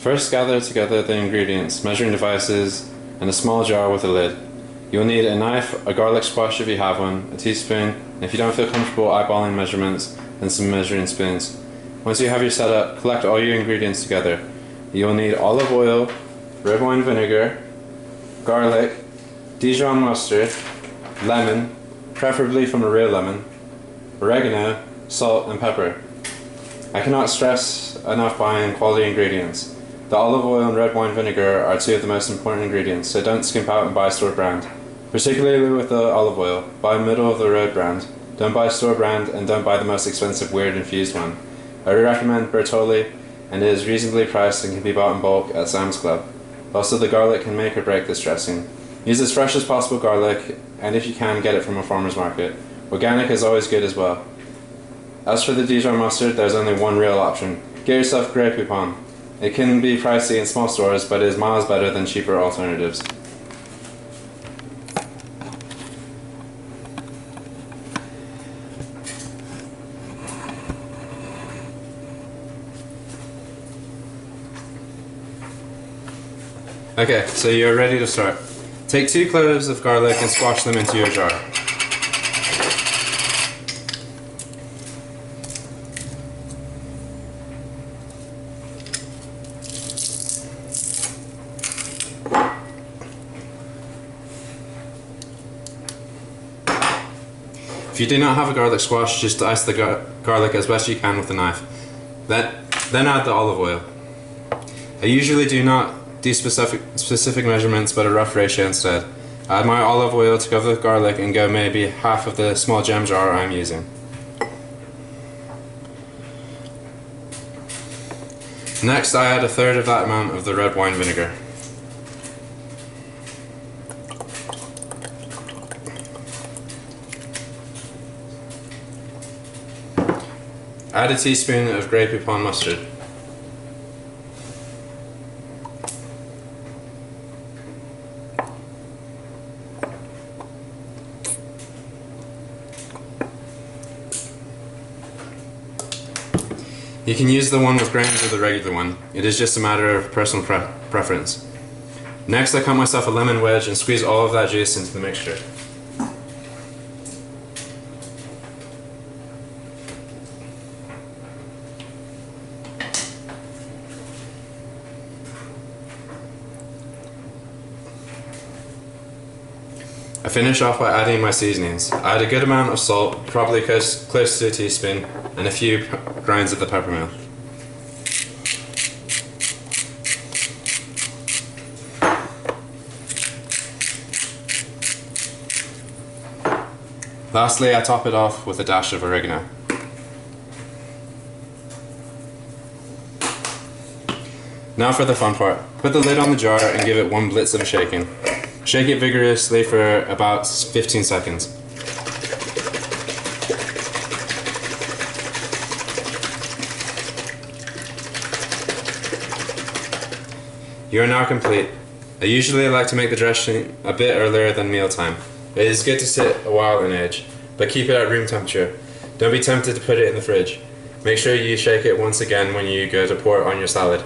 First, gather together the ingredients, measuring devices, and a small jar with a lid. You'll need a knife, a garlic squash if you have one, a teaspoon, and if you don't feel comfortable eyeballing measurements, then some measuring spoons. Once you have your setup, collect all your ingredients together. You'll need olive oil, red wine vinegar, garlic, Dijon mustard, lemon, preferably from a real lemon, oregano, salt, and pepper. I cannot stress enough buying quality ingredients. The olive oil and red wine vinegar are two of the most important ingredients, so don't skimp out and buy store brand. Particularly with the olive oil, buy middle of the road brand. Don't buy store brand, and don't buy the most expensive weird infused one. I would recommend Bertolli, and it is reasonably priced and can be bought in bulk at Sam's Club. Also, the garlic can make or break this dressing. Use as fresh as possible garlic, and if you can, get it from a farmer's market. Organic is always good as well. As for the Dijon mustard, there's only one real option. Get yourself Grey Poupon. It can be pricey in small stores, but it is miles better than cheaper alternatives. Okay, so you're ready to start. Take 2 cloves of garlic and squash them into your jar. If you do not have a garlic squash, just dice the garlic as best you can with a knife. Then add the olive oil. I usually do not do specific measurements, but a rough ratio instead. Add my olive oil to cover the garlic and go maybe half of the small gem jar I'm using. Next, I add a third of that amount of the red wine vinegar. Add a teaspoon of Grey Poupon mustard. You can use the one with grains or the regular one. It is just a matter of personal preference. Next, I cut myself a lemon wedge and squeeze all of that juice into the mixture. I finish off by adding my seasonings. I add a good amount of salt, probably close to a teaspoon, and a few grinds of the peppermill. Lastly, I top it off with a dash of oregano. Now for the fun part. Put the lid on the jar and give it one blitz of a shaking. Shake it vigorously for about 15 seconds. You are now complete. I usually like to make the dressing a bit earlier than mealtime. It is good to sit a while in age, but keep it at room temperature. Don't be tempted to put it in the fridge. Make sure you shake it once again when you go to pour it on your salad.